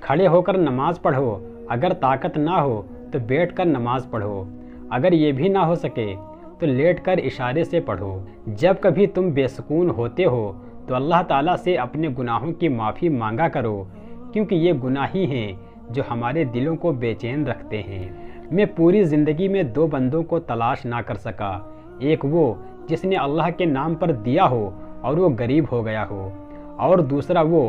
کھڑے ہو کر نماز پڑھو، اگر طاقت نہ ہو تو بیٹھ کر نماز پڑھو، اگر یہ بھی نہ ہو سکے تو لیٹ کر اشارے سے پڑھو۔ جب کبھی تم بے سکون ہوتے ہو تو اللہ تعالیٰ سے اپنے گناہوں کی معافی مانگا کرو، کیونکہ یہ گناہ ہی ہیں جو ہمارے دلوں کو بے چین رکھتے ہیں۔ میں پوری زندگی میں 2 بندوں کو تلاش نہ کر سکا، ایک وہ جس نے اللہ کے نام پر دیا ہو اور وہ غریب ہو گیا ہو، اور دوسرا وہ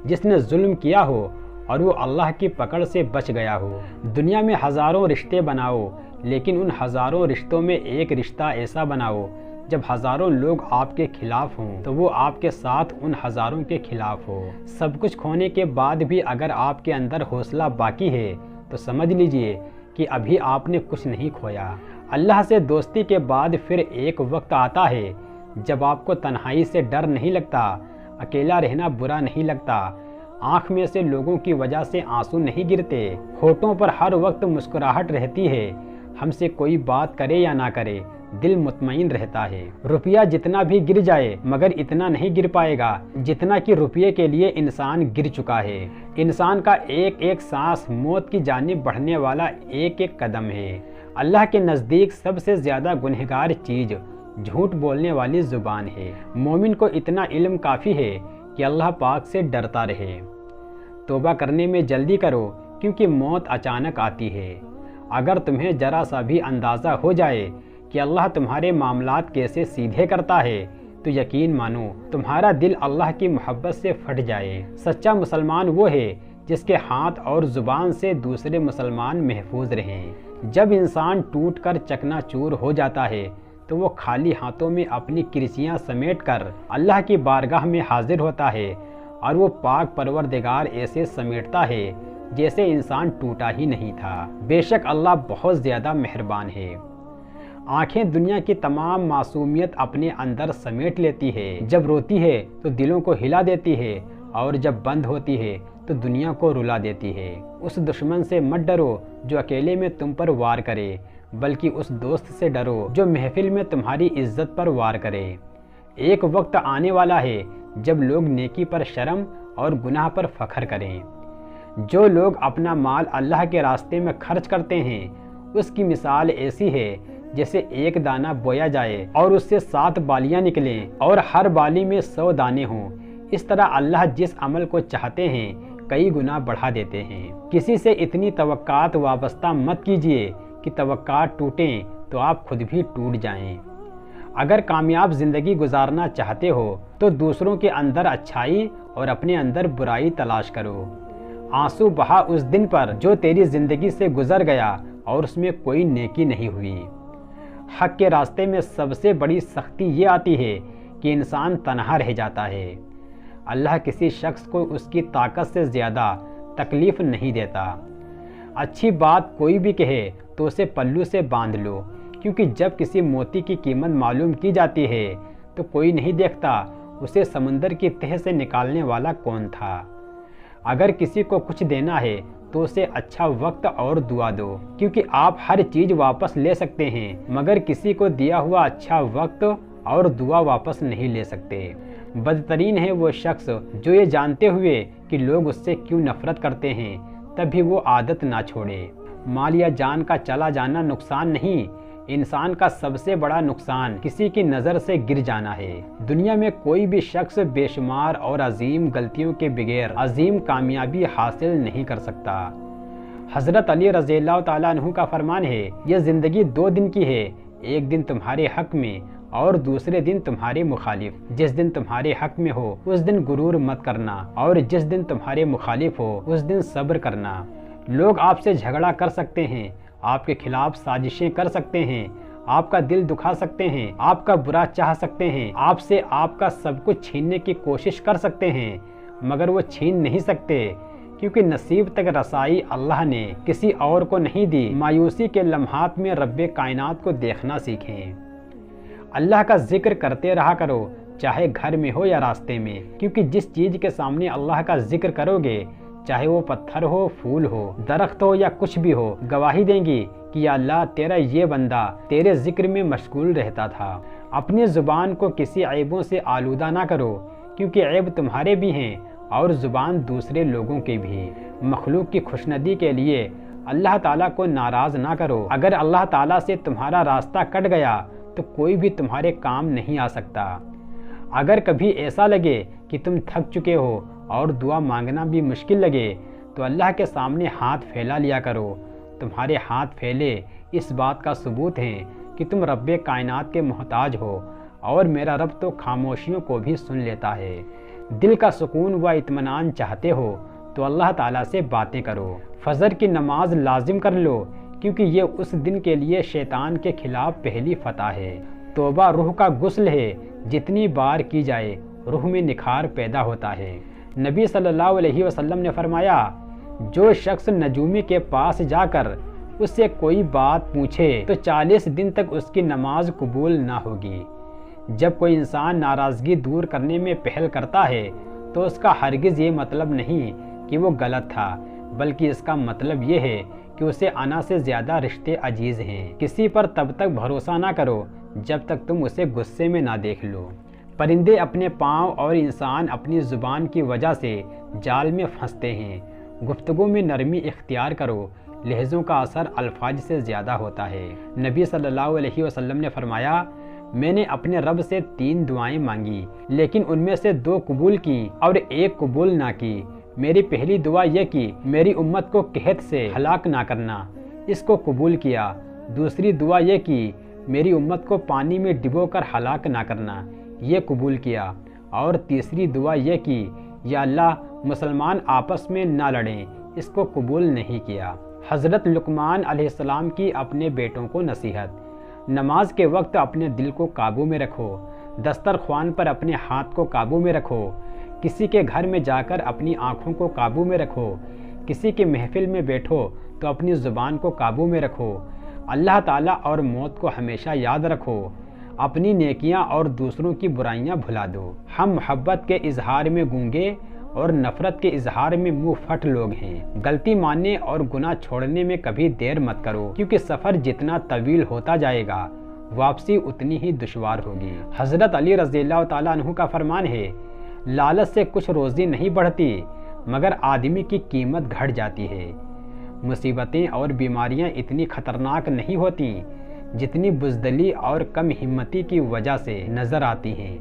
جس نے ظلم کیا ہو اور وہ اللہ کی پکڑ سے بچ گیا ہو۔ دنیا میں ہزاروں رشتے بناؤ، لیکن ان ہزاروں رشتوں میں ایک رشتہ ایسا بناؤ جب ہزاروں لوگ آپ کے خلاف ہوں تو وہ آپ کے ساتھ ان ہزاروں کے خلاف ہو۔ سب کچھ کھونے کے بعد بھی اگر آپ کے اندر حوصلہ باقی ہے تو سمجھ لیجئے کہ ابھی آپ نے کچھ نہیں کھویا۔ اللہ سے دوستی کے بعد پھر ایک وقت آتا ہے جب آپ کو تنہائی سے ڈر نہیں لگتا، اکیلا رہنا برا نہیں لگتا، آنکھ میں سے لوگوں کی وجہ سے آنسو نہیں گرتے، ہونٹوں پر ہر وقت مسکراہٹ رہتی ہے، ہم سے کوئی بات کرے یا نہ کرے دل مطمئن رہتا ہے۔ روپیہ جتنا بھی گر جائے مگر اتنا نہیں گر پائے گا جتنا کہ روپیے کے لیے انسان گر چکا ہے۔ انسان کا ایک ایک سانس موت کی جانب بڑھنے والا ایک ایک قدم ہے۔ اللہ کے نزدیک سب سے زیادہ گنہگار چیز جھوٹ بولنے والی زبان ہے۔ مومن کو اتنا علم کافی ہے کہ اللہ پاک سے ڈرتا رہے۔ توبہ کرنے میں جلدی کرو کیونکہ موت اچانک آتی ہے۔ اگر تمہیں ذرا سا بھی اندازہ ہو جائے کہ اللہ تمہارے معاملات کیسے سیدھے کرتا ہے تو یقین مانو تمہارا دل اللہ کی محبت سے پھٹ جائے۔ سچا مسلمان وہ ہے جس کے ہاتھ اور زبان سے دوسرے مسلمان محفوظ رہیں۔ جب انسان ٹوٹ کر چکنا چور ہو جاتا ہے تو وہ خالی ہاتھوں میں اپنی کرسیاں سمیٹ کر اللہ کی بارگاہ میں حاضر ہوتا ہے، اور وہ پاک پروردگار ایسے سمیٹتا ہے جیسے انسان ٹوٹا ہی نہیں تھا۔ بے شک اللہ بہت زیادہ مہربان ہے۔ آنکھیں دنیا کی تمام معصومیت اپنے اندر سمیٹ لیتی ہے۔ جب روتی ہے تو دلوں کو ہلا دیتی ہے، اور جب بند ہوتی ہے تو دنیا کو رلا دیتی ہے۔ اس دشمن سے مت ڈرو جو اکیلے میں تم پر وار کرے، بلکہ اس دوست سے ڈرو جو محفل میں تمہاری عزت پر وار کرے۔ ایک وقت آنے والا ہے جب لوگ نیکی پر شرم اور گناہ پر فخر کریں۔ جو لوگ اپنا مال اللہ کے راستے میں خرچ کرتے ہیں اس کی مثال ایسی ہے جیسے ایک دانہ بویا جائے اور اس سے 7 بالیاں نکلیں اور ہر بالی میں 100 دانے ہوں۔ اس طرح اللہ جس عمل کو چاہتے ہیں کئی گنا بڑھا دیتے ہیں۔ کسی سے اتنی توقعات وابستہ مت کیجیے کہ توقعات ٹوٹیں تو آپ خود بھی ٹوٹ جائیں۔ اگر کامیاب زندگی گزارنا چاہتے ہو تو دوسروں کے اندر اچھائی اور اپنے اندر برائی تلاش کرو۔ آنسو بہا اس دن پر جو تیری زندگی سے گزر گیا اور اس میں کوئی نیکی نہیں ہوئی۔ حق کے راستے میں سب سے بڑی سختی یہ آتی ہے کہ انسان تنہا رہ جاتا ہے۔ اللہ کسی شخص کو اس کی طاقت سے زیادہ تکلیف نہیں دیتا۔ اچھی بات کوئی بھی کہے تو اسے پلو سے باندھ لو، کیونکہ جب کسی موتی کی قیمت معلوم کی جاتی ہے تو کوئی نہیں دیکھتا اسے سمندر کی تہہ سے نکالنے والا کون تھا۔ اگر کسی کو کچھ دینا ہے تو اسے اچھا وقت اور دعا دو، کیونکہ آپ ہر چیز واپس لے سکتے ہیں مگر کسی کو دیا ہوا اچھا وقت اور دعا واپس نہیں لے سکتے۔ بدترین ہے وہ شخص جو یہ جانتے ہوئے کہ لوگ اس سے کیوں نفرت کرتے ہیں تب بھی وہ عادت نہ چھوڑے۔ مال یا جان کا چلا جانا نقصان نہیں، انسان کا سب سے بڑا نقصان کسی کی نظر سے گر جانا ہے۔ دنیا میں کوئی بھی شخص بے شمار اور عظیم غلطیوں کے بغیر عظیم کامیابی حاصل نہیں کر سکتا۔ حضرت علی رضی اللہ تعالیٰ عنہ کا فرمان ہے، یہ زندگی 2 دن کی ہے، ایک دن تمہارے حق میں اور دوسرے دن تمہارے مخالف۔ جس دن تمہارے حق میں ہو اس دن غرور مت کرنا، اور جس دن تمہارے مخالف ہو اس دن صبر کرنا۔ لوگ آپ سے جھگڑا کر سکتے ہیں، آپ کے خلاف سازشیں کر سکتے ہیں، آپ کا دل دکھا سکتے ہیں، آپ کا برا چاہ سکتے ہیں، آپ سے آپ کا سب کچھ چھیننے کی کوشش کر سکتے ہیں، مگر وہ چھین نہیں سکتے، کیونکہ نصیب تک رسائی اللہ نے کسی اور کو نہیں دی۔ مایوسی کے لمحات میں رب کائنات کو دیکھنا سیکھیں۔ اللہ کا ذکر کرتے رہا کرو، چاہے گھر میں ہو یا راستے میں، کیونکہ جس چیز کے سامنے اللہ کا ذکر کرو گے، چاہے وہ پتھر ہو، پھول ہو، درخت ہو یا کچھ بھی ہو، گواہی دیں گی کہ یا اللہ تیرا یہ بندہ تیرے ذکر میں مشغول رہتا تھا۔ اپنی زبان کو کسی عیبوں سے آلودہ نہ کرو، کیونکہ عیب تمہارے بھی ہیں اور زبان دوسرے لوگوں کی بھی۔ مخلوق کی خوشندی کے لیے اللہ تعالیٰ کو ناراض نہ کرو۔ اگر اللہ تعالیٰ سے تمہارا راستہ کٹ گیا تو کوئی بھی تمہارے کام نہیں آ سکتا۔ اگر کبھی ایسا لگے کہ تم تھک چکے ہو اور دعا مانگنا بھی مشکل لگے تو اللہ کے سامنے ہاتھ پھیلا لیا کرو۔ تمہارے ہاتھ پھیلے اس بات کا ثبوت ہیں کہ تم رب کائنات کے محتاج ہو، اور میرا رب تو خاموشیوں کو بھی سن لیتا ہے۔ دل کا سکون و اطمینان چاہتے ہو تو اللہ تعالیٰ سے باتیں کرو۔ فجر کی نماز لازم کر لو، کیونکہ یہ اس دن کے لیے شیطان کے خلاف پہلی فتح ہے۔ توبہ روح کا غسل ہے، جتنی بار کی جائے روح میں نکھار پیدا ہوتا ہے۔ نبی صلی اللہ علیہ وسلم نے فرمایا، جو شخص نجومی کے پاس جا کر اس سے کوئی بات پوچھے تو 40 دن تک اس کی نماز قبول نہ ہوگی۔ جب کوئی انسان ناراضگی دور کرنے میں پہل کرتا ہے تو اس کا ہرگز یہ مطلب نہیں کہ وہ غلط تھا، بلکہ اس کا مطلب یہ ہے کہ اسے انا سے زیادہ رشتے عزیز ہیں۔ کسی پر تب تک بھروسہ نہ کرو جب تک تم اسے غصے میں نہ دیکھ لو۔ پرندے اپنے پاؤں اور انسان اپنی زبان کی وجہ سے جال میں پھنستے ہیں۔ گفتگو میں نرمی اختیار کرو، لہجوں کا اثر الفاظ سے زیادہ ہوتا ہے۔ نبی صلی اللہ علیہ وسلم نے فرمایا، میں نے اپنے رب سے 3 دعائیں مانگی، لیکن ان میں سے 2 قبول کی اور 1 قبول نہ کی۔ میری پہلی دعا یہ کہ میری امت کو قحط سے ہلاک نہ کرنا، اس کو قبول کیا۔ دوسری دعا یہ کہ میری امت کو پانی میں ڈبو کر ہلاک نہ کرنا، یہ قبول کیا۔ اور تیسری دعا یہ کہ یا اللہ مسلمان آپس میں نہ لڑیں، اس کو قبول نہیں کیا۔ حضرت لقمان علیہ السلام کی اپنے بیٹوں کو نصیحت: نماز کے وقت اپنے دل کو قابو میں رکھو، دسترخوان پر اپنے ہاتھ کو قابو میں رکھو، کسی کے گھر میں جا کر اپنی آنکھوں کو قابو میں رکھو، کسی کے محفل میں بیٹھو تو اپنی زبان کو قابو میں رکھو، اللہ تعالیٰ اور موت کو ہمیشہ یاد رکھو، اپنی نیکیاں اور دوسروں کی برائیاں بھلا دو۔ ہم محبت کے اظہار میں گونگے اور نفرت کے اظہار میں منہ پھٹ لوگ ہیں۔ غلطی ماننے اور گناہ چھوڑنے میں کبھی دیر مت کرو، کیونکہ سفر جتنا طویل ہوتا جائے گا واپسی اتنی ہی دشوار ہوگی۔ حضرت علی رضی اللہ تعالیٰ عنہ کا فرمان ہے، لالچ سے کچھ روزی نہیں بڑھتی مگر آدمی کی قیمت گھٹ جاتی ہے۔ مصیبتیں اور بیماریاں اتنی خطرناک نہیں ہوتی جتنی بزدلی اور کم ہمتی کی وجہ سے نظر آتی ہیں۔